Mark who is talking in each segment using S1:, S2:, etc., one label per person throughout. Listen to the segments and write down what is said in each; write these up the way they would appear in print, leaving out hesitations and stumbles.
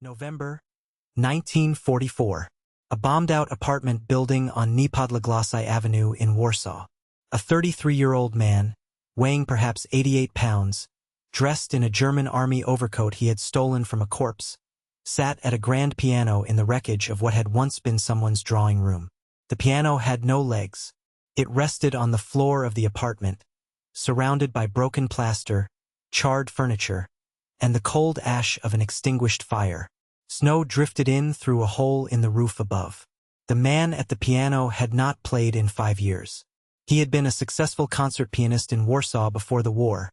S1: November 1944. A bombed-out apartment building on Niepodleglossy Avenue in Warsaw. A 33-year-old man, weighing perhaps 88 pounds, dressed in a German army overcoat he had stolen from a corpse, sat at a grand piano in the wreckage of what had once been someone's drawing room. The piano had no legs. It rested on the floor of the apartment, surrounded by broken plaster, charred furniture, and the cold ash of an extinguished fire. Snow drifted in through a hole in the roof above. The man at the piano had not played in 5 years. He had been a successful concert pianist in Warsaw before the war,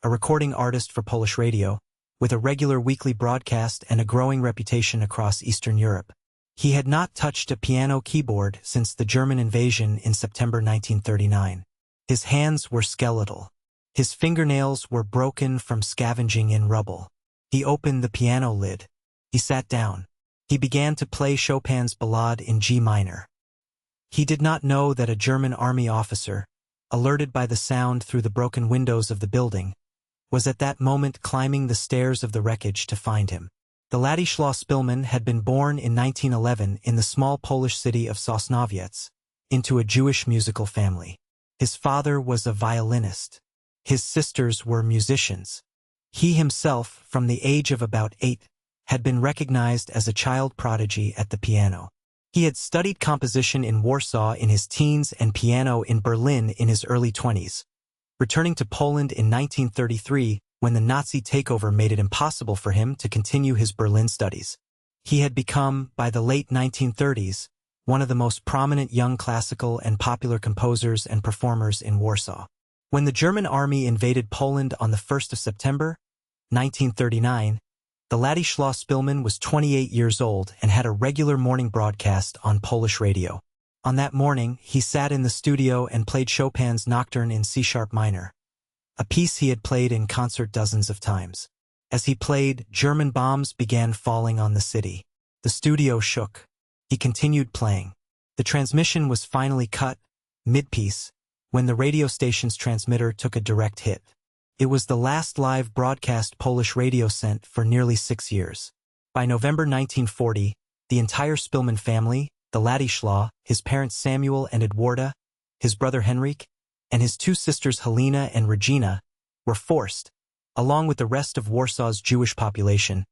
S1: a recording artist for Polish radio, with a regular weekly broadcast and a growing reputation across Eastern Europe. He had not touched a piano keyboard since the German invasion in September 1939. His hands were skeletal. His fingernails were broken from scavenging in rubble. He opened the piano lid. He sat down. He began to play Chopin's Ballade in G minor. He did not know that a German army officer, alerted by the sound through the broken windows of the building, was at that moment climbing the stairs of the wreckage to find him. The Władysław Szpilman had been born in 1911 in the small Polish city of Sosnowiec, into a Jewish musical family. His father was a violinist. His sisters were musicians. He himself, from the age of about 8, had been recognized as a child prodigy at the piano. He had studied composition in Warsaw in his teens and piano in Berlin in his early 20s, returning to Poland in 1933 when the Nazi takeover made it impossible for him to continue his Berlin studies. He had become, by the late 1930s, one of the most prominent young classical and popular composers and performers in Warsaw. When the German army invaded Poland on the 1st of September, 1939, the Władysław Szpilman was 28 years old and had a regular morning broadcast on Polish radio. On that morning, he sat in the studio and played Chopin's Nocturne in C-sharp minor, a piece he had played in concert dozens of times. As he played, German bombs began falling on the city. The studio shook. He continued playing. The transmission was finally cut, mid-piece, when the radio station's transmitter took a direct hit. It was the last live broadcast Polish radio sent for nearly 6 years. By November 1940, the entire Szpilman family, the Władysław, his parents Samuel and Edwarda, his brother Henryk, and his 2 sisters Helena and Regina, were forced, along with the rest of Warsaw's Jewish population,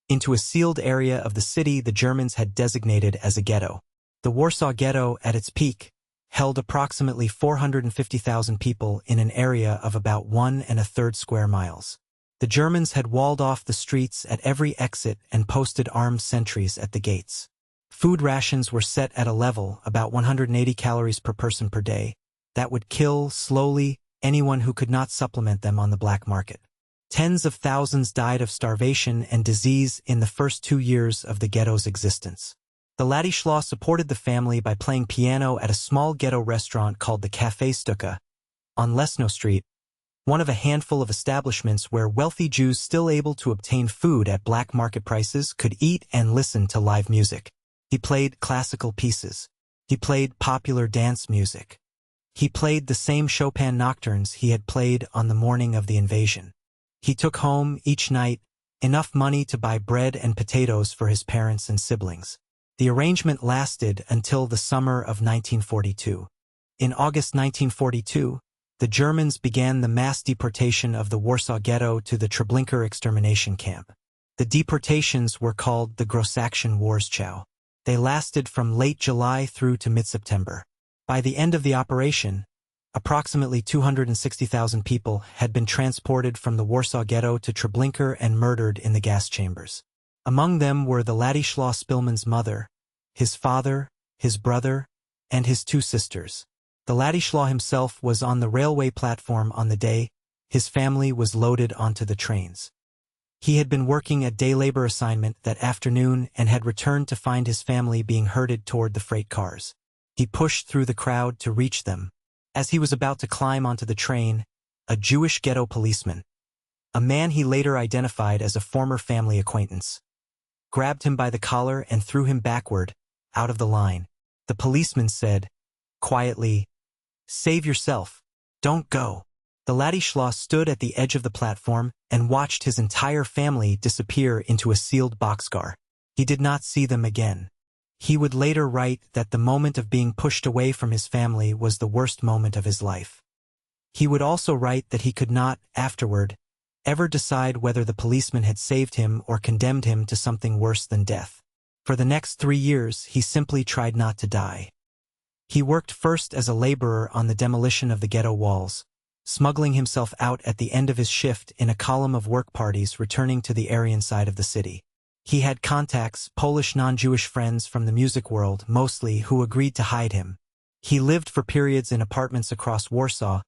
S1: into a sealed area of the city the Germans had designated as a ghetto. The Warsaw Ghetto, at its peak, held approximately 450,000 people in an area of about 1 1/3 square miles. The Germans had walled off the streets at every exit and posted armed sentries at the gates. Food rations were set at a level, about 180 calories per person per day, that would kill, slowly, anyone who could not supplement them on the black market. Tens of thousands died of starvation and disease in the first 2 years of the ghetto's existence. The Władysław supported the family by playing piano at a small ghetto restaurant called the Café Sztuka, on Lesno Street, one of a handful of establishments where wealthy Jews still able to obtain food at black market prices could eat and listen to live music. He played classical pieces. He played popular dance music. He played the same Chopin nocturnes he had played on the morning of the invasion. He took home, each night, enough money to buy bread and potatoes for his parents and siblings. The arrangement lasted until the summer of 1942. In August 1942, the Germans began the mass deportation of the Warsaw Ghetto to the Treblinka extermination camp. The deportations were called the Grossaktion Warschau. They lasted from late July through to mid-September. By the end of the operation, approximately 260,000 people had been transported from the Warsaw Ghetto to Treblinka and murdered in the gas chambers. Among them were the Władysław Szpilman's mother, his father, his brother, and his 2 sisters. The Władysław himself was on the railway platform on the day his family was loaded onto the trains. He had been working a day labor assignment that afternoon and had returned to find his family being herded toward the freight cars. He pushed through the crowd to reach them. As he was about to climb onto the train, a Jewish ghetto policeman, a man he later identified as a former family acquaintance, grabbed him by the collar and threw him backward, out of the line. The policeman said, quietly, "Save yourself. Don't go." The Władysław stood at the edge of the platform, and watched his entire family disappear into a sealed boxcar. He did not see them again. He would later write that the moment of being pushed away from his family was the worst moment of his life. He would also write that he could not, afterward, ever decide whether the policeman had saved him or condemned him to something worse than death. For the next 3 years, he simply tried not to die. He worked first as a laborer on the demolition of the ghetto walls, smuggling himself out at the end of his shift in a column of work parties returning to the Aryan side of the city. He had contacts, Polish non-Jewish friends from the music world, mostly, who agreed to hide him. He lived for periods in apartments across Warsaw,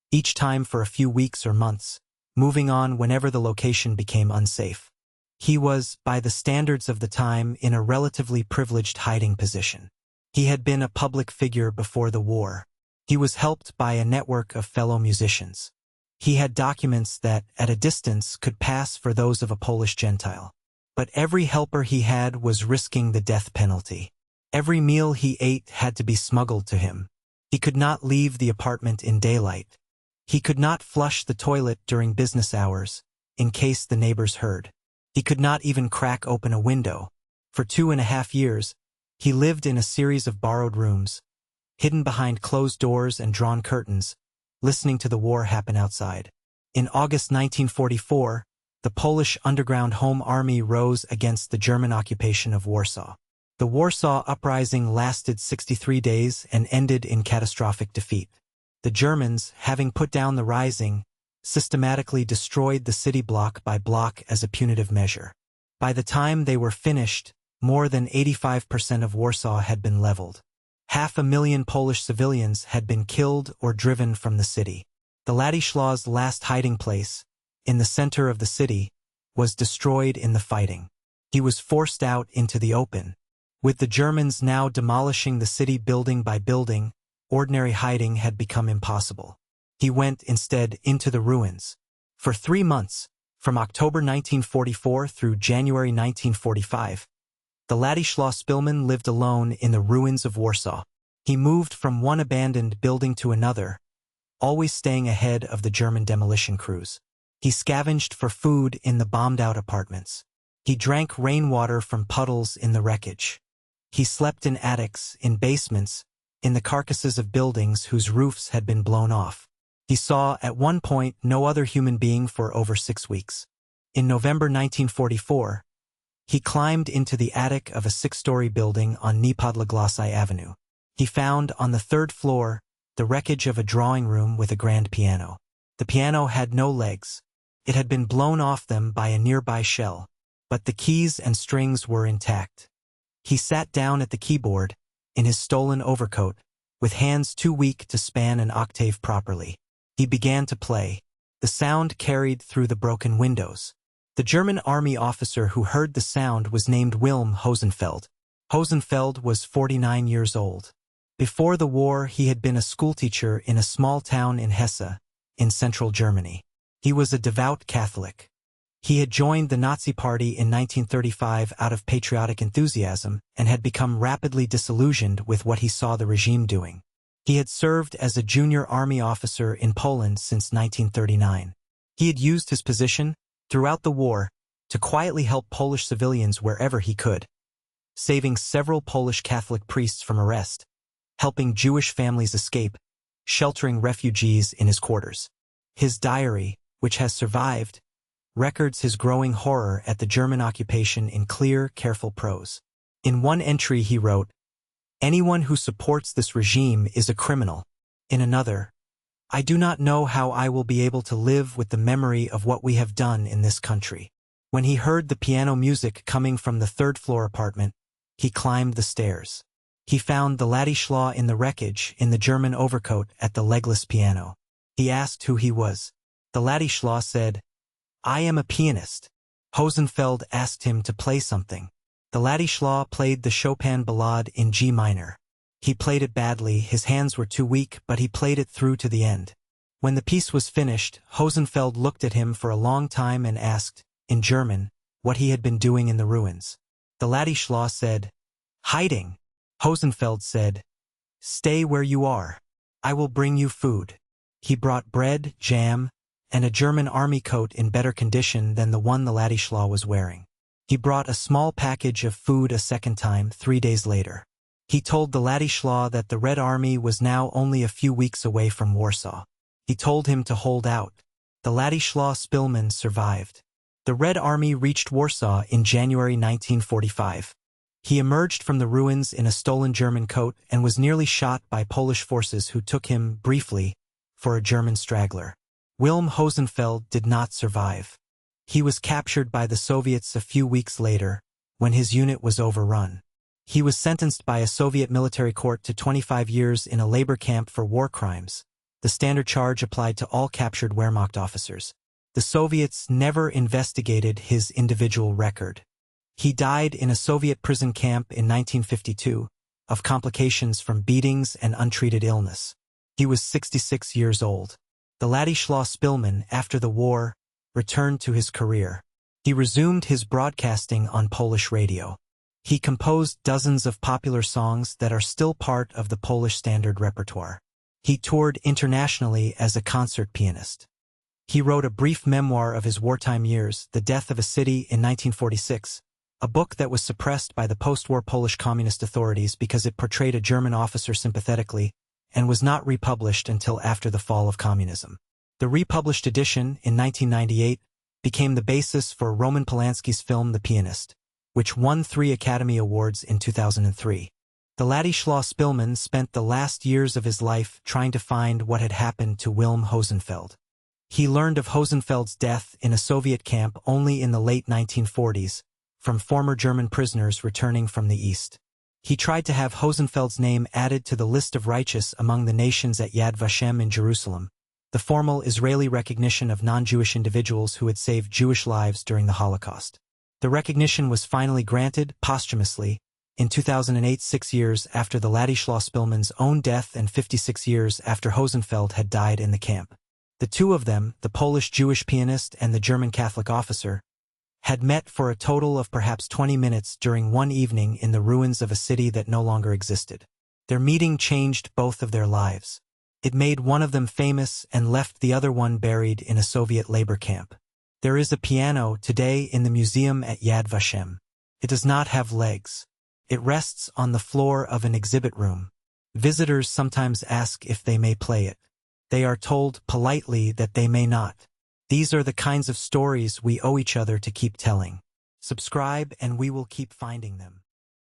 S1: each time for a few weeks or months, moving on whenever the location became unsafe. He was, by the standards of the time, in a relatively privileged hiding position. He had been a public figure before the war. He was helped by a network of fellow musicians. He had documents that, at a distance, could pass for those of a Polish Gentile. But every helper he had was risking the death penalty. Every meal he ate had to be smuggled to him. He could not leave the apartment in daylight. He could not flush the toilet during business hours, in case the neighbors heard. He could not even crack open a window. For 2.5 years, he lived in a series of borrowed rooms, hidden behind closed doors and drawn curtains, listening to the war happen outside. In August 1944, the Polish Underground Home Army rose against the German occupation of Warsaw. The Warsaw Uprising lasted 63 days and ended in catastrophic defeat. The Germans, having put down the rising, systematically destroyed the city block by block as a punitive measure. By the time they were finished, more than 85% of Warsaw had been leveled. 500,000 Polish civilians had been killed or driven from the city. The Władysław's last hiding place, in the center of the city, was destroyed in the fighting. He was forced out into the open. With the Germans now demolishing the city building by building, ordinary hiding had become impossible. He went instead into the ruins. For 3 months, from October 1944 through January 1945, the Władysław Szpilman lived alone in the ruins of Warsaw. He moved from one abandoned building to another, always staying ahead of the German demolition crews. He scavenged for food in the bombed-out apartments. He drank rainwater from puddles in the wreckage. He slept in attics, in basements, in the carcasses of buildings whose roofs had been blown off. He saw, at one point, no other human being for over 6 weeks. In November 1944, he climbed into the attic of a 6-story building on Niepodleglasy Avenue. He found, on the 3rd floor, the wreckage of a drawing room with a grand piano. The piano had no legs. It had been blown off them by a nearby shell, but the keys and strings were intact. He sat down at the keyboard, in his stolen overcoat, with hands too weak to span an octave properly. He began to play. The sound carried through the broken windows. The German army officer who heard the sound was named Wilm Hosenfeld. Hosenfeld was 49 years old. Before the war, he had been a schoolteacher in a small town in Hesse, in central Germany. He was a devout Catholic. He had joined the Nazi Party in 1935 out of patriotic enthusiasm and had become rapidly disillusioned with what he saw the regime doing. He had served as a junior army officer in Poland since 1939. He had used his position, throughout the war, to quietly help Polish civilians wherever he could, saving several Polish Catholic priests from arrest, helping Jewish families escape, sheltering refugees in his quarters. His diary, which has survived, records his growing horror at the German occupation in clear, careful prose. In one entry he wrote, "Anyone who supports this regime is a criminal." In another, "I do not know how I will be able to live with the memory of what we have done in this country." When he heard the piano music coming from the 3rd-floor apartment, he climbed the stairs. He found the Władysław in the wreckage in the German overcoat at the legless piano. He asked who he was. The Władysław said, "I am a pianist." Hosenfeld asked him to play something. The Władysław played the Chopin Ballade in G minor. He played it badly, his hands were too weak, but he played it through to the end. When the piece was finished, Hosenfeld looked at him for a long time and asked, in German, what he had been doing in the ruins. The Władysław said, "Hiding." Hosenfeld said, "Stay where you are. I will bring you food." He brought bread, jam, and a German army coat in better condition than the one the Władysław was wearing. He brought a small package of food a second time 3 days later. He told the Władysław that the Red Army was now only a few weeks away from Warsaw. He told him to hold out. The Władysław Szpilman survived. The Red Army reached Warsaw in January 1945. He emerged from the ruins in a stolen German coat and was nearly shot by Polish forces who took him, briefly, for a German straggler. Wilm Hosenfeld did not survive. He was captured by the Soviets a few weeks later, when his unit was overrun. He was sentenced by a Soviet military court to 25 years in a labor camp for war crimes, the standard charge applied to all captured Wehrmacht officers. The Soviets never investigated his individual record. He died in a Soviet prison camp in 1952, of complications from beatings and untreated illness. He was 66 years old. The Władysław Szpilman, after the war, returned to his career. He resumed his broadcasting on Polish radio. He composed dozens of popular songs that are still part of the Polish standard repertoire. He toured internationally as a concert pianist. He wrote a brief memoir of his wartime years, The Death of a City, in 1946, a book that was suppressed by the post-war Polish communist authorities because it portrayed a German officer sympathetically, and was not republished until after the fall of communism. The republished edition, in 1998, became the basis for Roman Polanski's film The Pianist, which won 3 Academy Awards in 2003. The Władysław Szpilman spent the last years of his life trying to find what had happened to Wilm Hosenfeld. He learned of Hosenfeld's death in a Soviet camp only in the late 1940s, from former German prisoners returning from the East. He tried to have Hosenfeld's name added to the list of righteous among the nations at Yad Vashem in Jerusalem, the formal Israeli recognition of non-Jewish individuals who had saved Jewish lives during the Holocaust. The recognition was finally granted, posthumously, in 2008, 6 years after the Władysław Szpilman's own death and 56 years after Hosenfeld had died in the camp. The two of them, the Polish Jewish pianist and the German Catholic officer, had met for a total of perhaps 20 minutes during one evening in the ruins of a city that no longer existed. Their meeting changed both of their lives. It made one of them famous and left the other one buried in a Soviet labor camp. There is a piano today in the museum at Yad Vashem. It does not have legs. It rests on the floor of an exhibit room. Visitors sometimes ask if they may play it. They are told politely that they may not. These are the kinds of stories we owe each other to keep telling. Subscribe and we will keep finding them.